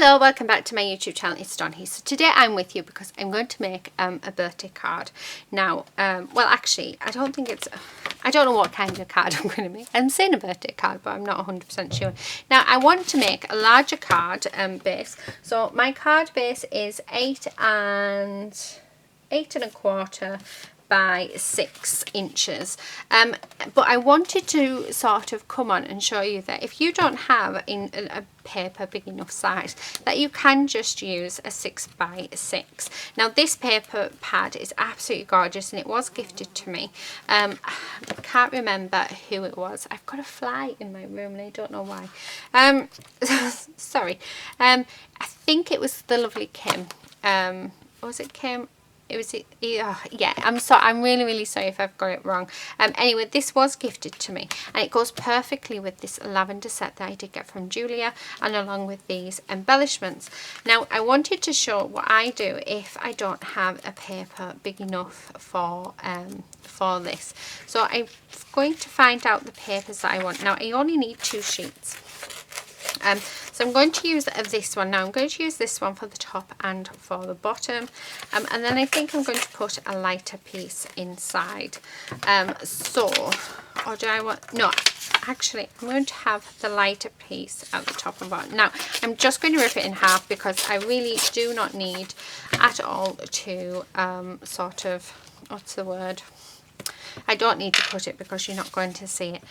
Hello, welcome back to my YouTube channel. It's Dawn here. So today I'm with you because I'm going to make a birthday card. Now, well actually, I don't know what kind of card I'm going to make. I'm saying a birthday card, but I'm not 100% sure. Now, I want to make a larger card base. So my card base is 8.25 by 6 inches, but I wanted to sort of come on and show you that if you don't have a paper big enough size, that you can just use a 6 by 6. Now this paper pad is absolutely gorgeous and it was gifted to me. I can't remember who it was. I've got a fly in my room and I don't know why. Sorry. I think it was the lovely Kim. Was it Kim? It was, yeah, I'm really sorry if I've got it wrong. Anyway, this was gifted to me and it goes perfectly with this lavender set that I did get from Julia, and along with these embellishments. Now, I wanted to show what I do if I don't have a paper big enough for this. So I'm going to find out the papers that I want. Now, I only need 2 sheets. So I'm going to use this one. Now I'm going to use this one for the top and for the bottom, and then I think I'm going to put a lighter piece inside. Or do I want, no, actually I'm going to have the lighter piece at the top and bottom. Now I'm just going to rip it in half because I really do not need at all to sort of, what's the word? I don't need to put it because you're not going to see it.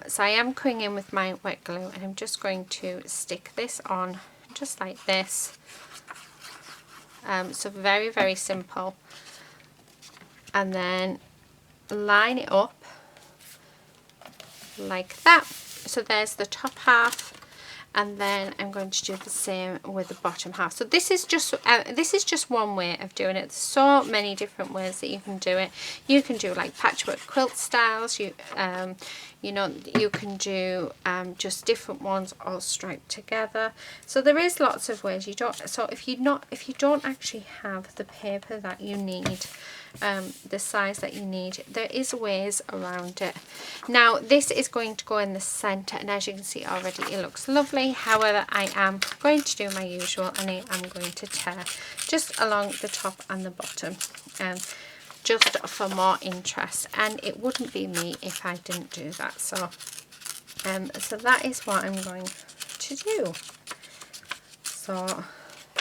So I am coming in with my wet glue and I'm just going to stick this on just like this. So very simple. And then line it up like that. So there's the top half. And then I'm going to do the same with the bottom half. So this is just one way of doing it. There's so many different ways that you can do it. You can do like patchwork quilt styles. You know, you can do just different ones all striped together. So there is lots of ways. So if you don't actually have the paper that you need, the size that you need, there is ways around it. Now this is going to go in the center, and as you can see already it looks lovely. However, I am going to do my usual and I am going to tear just along the top and the bottom, just for more interest, and it wouldn't be me if I didn't do that. So so that is what I'm going to do. So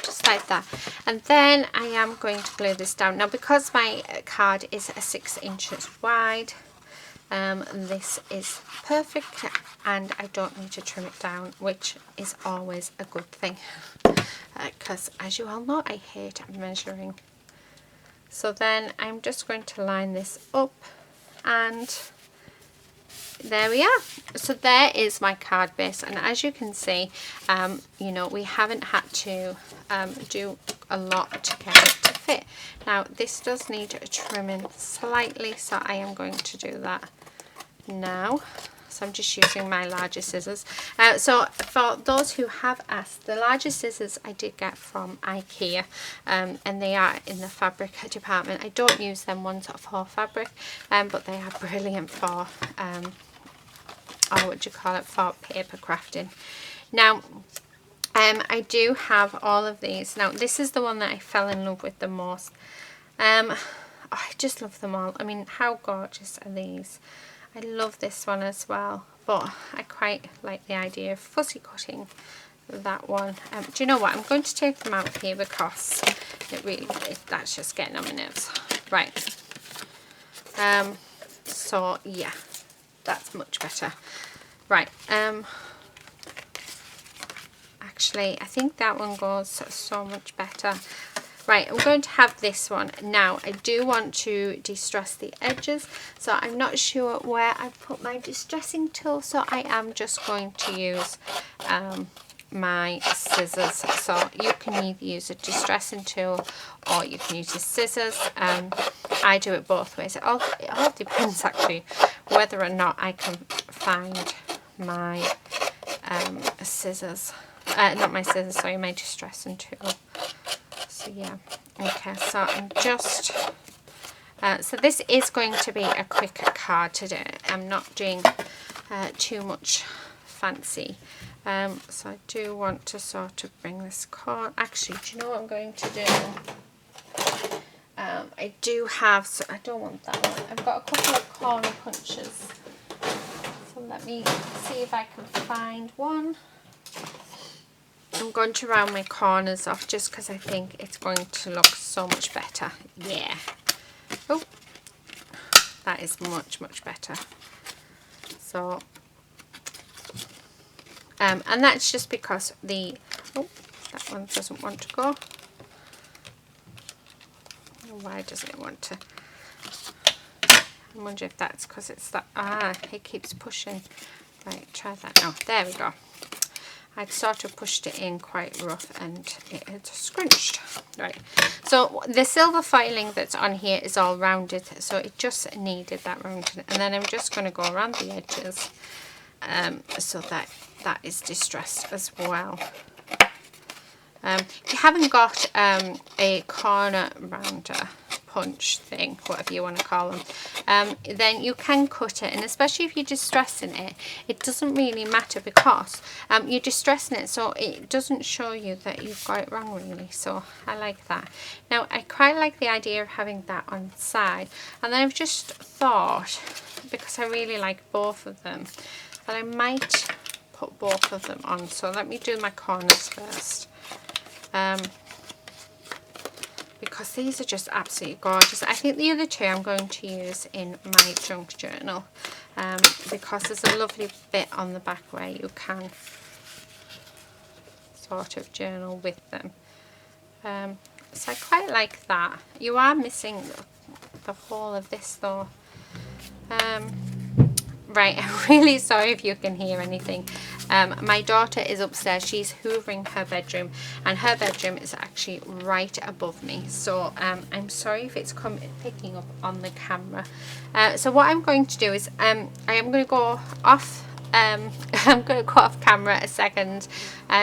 just like that, and then I am going to glue this down. Now because my card is 6 inches wide, this is perfect and I don't need to trim it down, which is always a good thing, because as you all know, I hate measuring. So then I'm just going to line this up, and there we are. So there is my card base, and as you can see, you know, we haven't had to do a lot to get it to fit. Now this does need trimming slightly, so I am going to do that now. So I'm just using my larger scissors. So for those who have asked, the larger scissors I did get from IKEA, and they are in the fabric department. I don't use them ones for fabric, but they are brilliant for what do you call it, for paper crafting. Now I do have all of these. Now this is the one that I fell in love with the most. I just love them all. I mean, how gorgeous are these? I love this one as well, but I quite like the idea of fussy cutting that one. Do you know what? I'm going to take them out here because that's just getting on my nerves. Right. So yeah, that's much better. Right. Actually, I think that one goes so much better. Right, I'm going to have this one. Now, I do want to distress the edges, so I'm not sure where I put my distressing tool, so I am just going to use my scissors. So you can either use a distressing tool or you can use your scissors. I do it both ways. It all depends actually whether or not I can find my scissors. Not my scissors, sorry, my distressing tool. So yeah, okay, so I'm just so this is going to be a quick card today. I'm not doing too much fancy So I do want to sort of bring this corner. Actually, do you know what I'm going to do? I do have, so I don't want that one. I've got a couple of corner punches. So let me see if I can find one. I'm going to round my corners off just because I think it's going to look so much better. Yeah. Oh, that is much, much better. So, and that's just because the, oh, that one doesn't want to go. Why doesn't it want to? I wonder if that's because it's that, it keeps pushing. Right, try that now. There we go. I'd sort of pushed it in quite rough and it had scrunched. Right, so the silver filing that's on here is all rounded, so it just needed that rounded. And then I'm just going to go around the edges so that that is distressed as well. If you haven't got a corner rounder punch thing, whatever you want to call them, then you can cut it, and especially if you're distressing it, it doesn't really matter because you're distressing it so it doesn't show you that you've got it wrong really. So I like that. Now I quite like the idea of having that on the side, and then I've just thought, because I really like both of them, that I might put both of them on. So let me do my corners first. Because these are just absolutely gorgeous. I think the other two I'm going to use in my junk journal, because there's a lovely bit on the back where you can sort of journal with them. So I quite like that. You are missing the whole of this though. Right, I'm really sorry if you can hear anything. My daughter is upstairs. She's hoovering her bedroom, and her bedroom is actually right above me. So I'm sorry if it's picking up on the camera. So what I'm going to do is I am going to go off. I'm going to go off camera a second,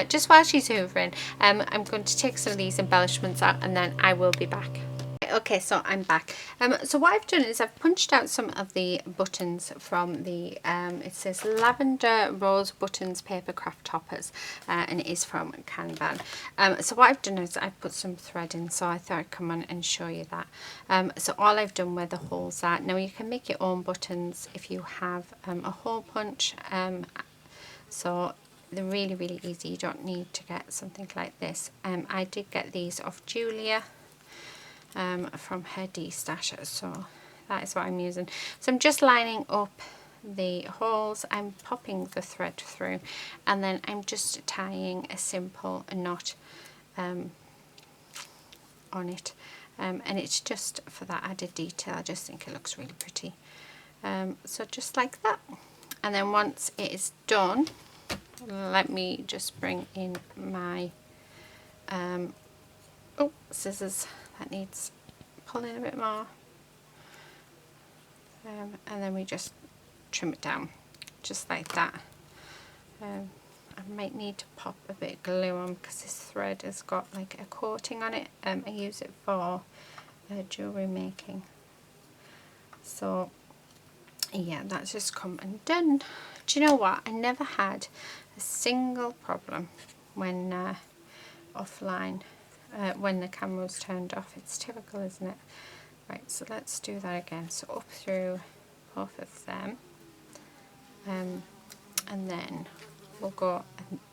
just while she's hoovering. I'm going to take some of these embellishments out, and then I will be back. Okay, so I'm back. So what I've done is I've punched out some of the buttons from the, it says Lavender Rose Buttons Paper Craft Toppers, and it is from Kanban. So what I've done is I've put some thread in, so I thought I'd come on and show you that. So all I've done where the holes are. Now you can make your own buttons if you have a hole punch. So they're really, really easy. You don't need to get something like this. I did get these off Julia. From her destash, so that is what I'm using. So I'm just lining up the holes, I'm popping the thread through, and then I'm just tying a simple knot on it, and it's just for that added detail. I just think it looks really pretty. So just like that, and then once it is done, let me just bring in my scissors. That needs pulling a bit more, and then we just trim it down just like that. I might need to pop a bit of glue on because this thread has got like a coating on it. I use it for jewellery making. So yeah, that's just come and done. Do you know what? I never had a single problem when offline. When the camera was turned off. It's typical, isn't it? Right, so let's do that again. So up through both of them, and then we'll go,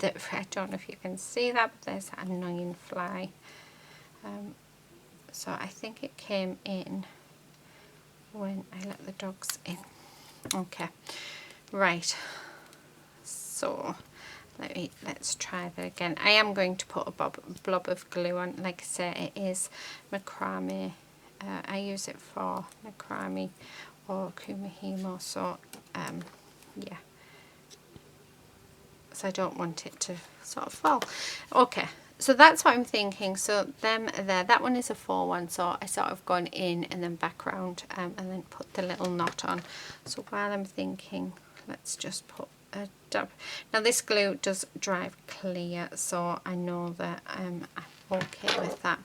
I don't know if you can see that, but there's that annoying fly. So I think it came in when I let the dogs in. Okay, right, so let's try that again. I am going to put a blob of glue on. Like I say, it is macrame. I use it for macrame or kumihimo, so yeah. So I don't want it to sort of fall. Okay, so that's what I'm thinking. So them there, that one is a 4-1, so I sort of gone in and then back round, and then put the little knot on. So while I'm thinking, let's just put a dab. Now this glue does dry clear, so I know that I'm okay with that.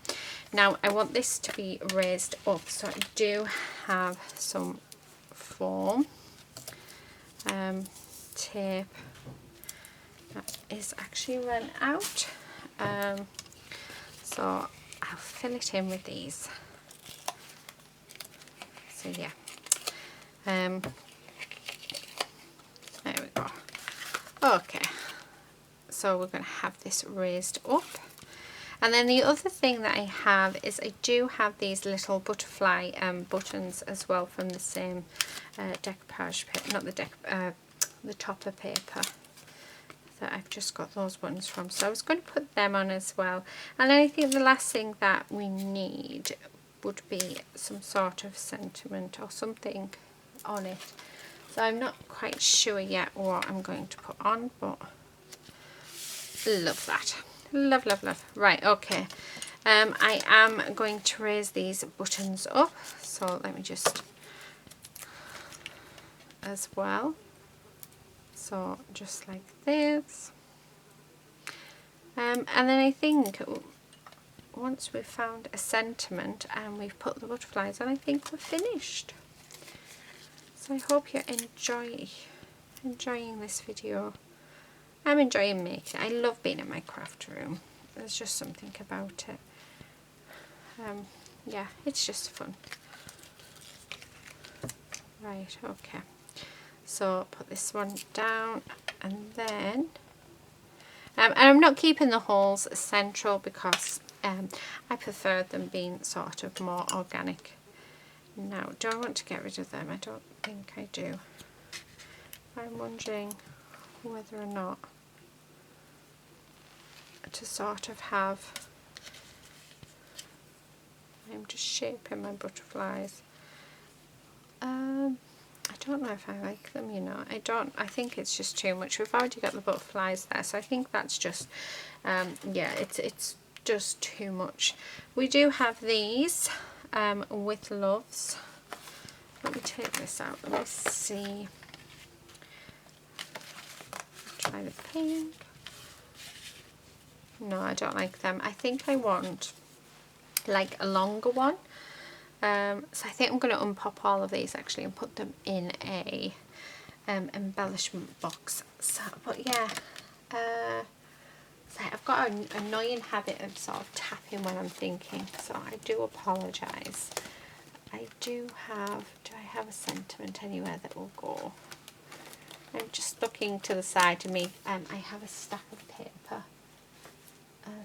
Now I want this to be raised up, so I do have some foam tape. That is actually run out. So I'll fill it in with these. So yeah. There we go. Okay. So we're going to have this raised up. And then the other thing that I have is I do have these little butterfly buttons as well from the same decoupage paper, not the topper paper that I've just got those buttons from. So I was going to put them on as well. And then I think the last thing that we need would be some sort of sentiment or something on it. So I'm not quite sure yet what I'm going to put on, but love that. Love, love, love. Right, okay. I am going to raise these buttons up. So let me just, as well. So just like this. And then I think once we've found a sentiment and we've put the butterflies on, I think we're finished. So I hope you're enjoying this video. I'm enjoying making it. I love being in my craft room. There's just something about it. Yeah, it's just fun. Right, okay. So put this one down, and then and I'm not keeping the holes central because I prefer them being sort of more organic. Now, do I want to get rid of them? I don't think I do. I'm wondering whether or not to sort of have, I'm just shaping my butterflies. I don't know if I like them, you know. I think it's just too much. We've already got the butterflies there, so I think that's just yeah, it's just too much. We do have these with loves. Let me take this out. Let me see. Try the pink. No, I don't like them. I think I want like a longer one. So I think I'm going to unpop all of these actually and put them in a embellishment box. So, but yeah, so I've got an annoying habit of sort of tapping when I'm thinking, so I do apologise. Do I have a sentiment anywhere that will go? I'm just looking to the side of me. I have a stack of paper.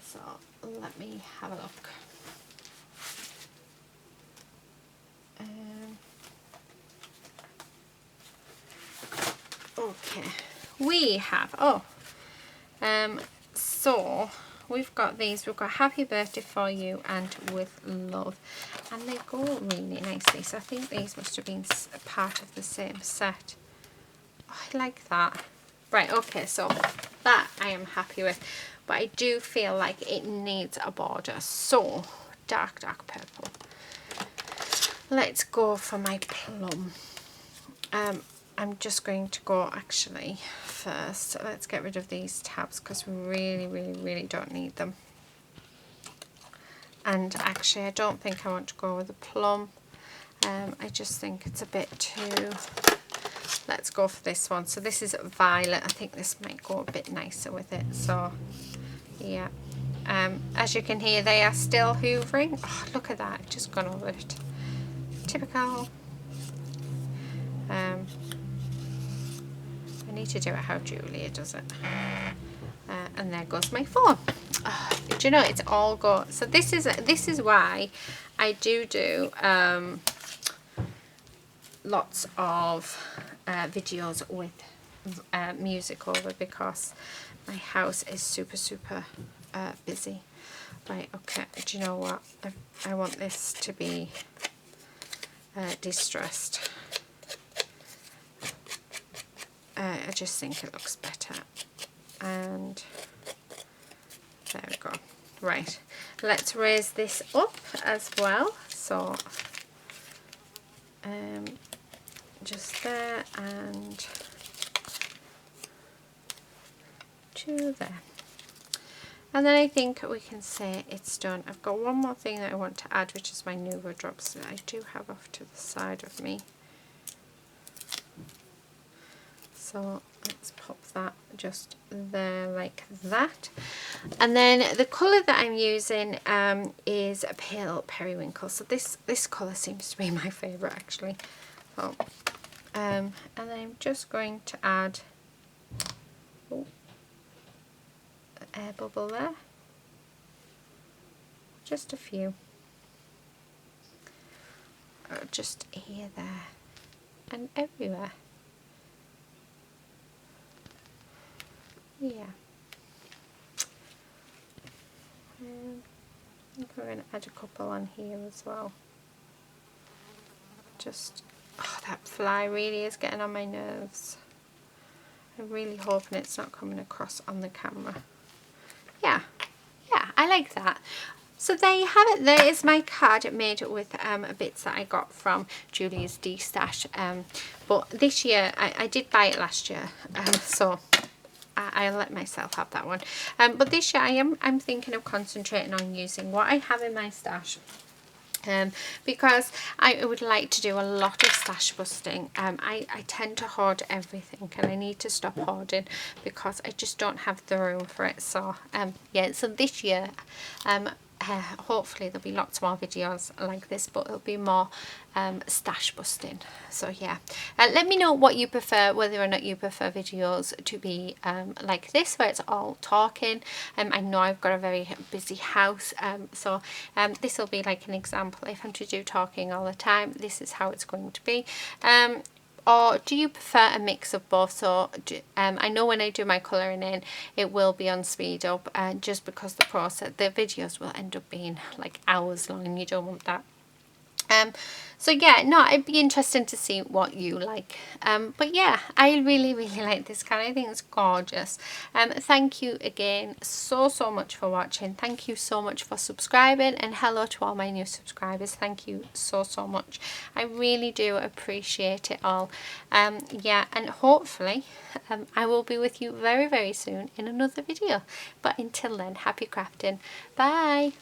So let me have a look. Okay, we have, so we've got these, we've got Happy Birthday For You and With Love, and they go really nicely, so I think these must have been a part of the same set. Oh, I like that. Right, okay, so that I am happy with, but I do feel like it needs a border, so dark purple. Let's go for my plum. I'm just going to go actually first. Let's get rid of these tabs because we really don't need them. And actually I don't think I want to go with the plum. I just think it's a bit too, let's go for this one. So this is violet. I think this might go a bit nicer with it. So yeah, as you can hear, they are still hoovering. Oh, look at that, I've just gone over it. Typical. I need to do it how Julia does it. And there goes my phone. Oh, do you know, it's all go. So this is why I do lots of videos with music over, because my house is super busy. Right, okay, do you know what? I want this to be distressed. I just think it looks better, and there we go. Right, let's raise this up as well, so just there and to there, and then I think we can say it's done. I've got one more thing that I want to add, which is my Nuvo drops that I do have off to the side of me. So let's pop that just there like that. And then the colour that I'm using is a pale periwinkle. So this colour seems to be my favourite actually. Oh, and I'm just going to add an air bubble there. Just a few. Just here, there, and everywhere. Yeah. I think we're going to add a couple on here as well. Just, oh, that fly really is getting on my nerves. I'm really hoping it's not coming across on the camera. Yeah, I like that. So there you have it. There is my card made with bits that I got from Julia's destash. But this year, I did buy it last year, so I'll let myself have that one. But this year I'm thinking of concentrating on using what I have in my stash. Because I would like to do a lot of stash busting. I tend to hoard everything, and I need to stop hoarding because I just don't have the room for it. So yeah, so this year hopefully there'll be lots more videos like this, but it'll be more stash busting. So yeah, let me know what you prefer, whether or not you prefer videos to be like this where it's all talking. I know I've got a very busy house, so this will be like an example. If I'm to do talking all the time, this is how it's going to be. Or do you prefer a mix of both? So I know when I do my colouring in, it will be on speed up, just because the videos will end up being like hours long, and you don't want that. So yeah, no, it'd be interesting to see what you like. But yeah, I really like this card. I think it's gorgeous. Thank you again so much for watching. Thank you so much for subscribing, and hello to all my new subscribers. Thank you so much. I really do appreciate it all. Yeah, and hopefully I will be with you very soon in another video. But until then, happy crafting. Bye.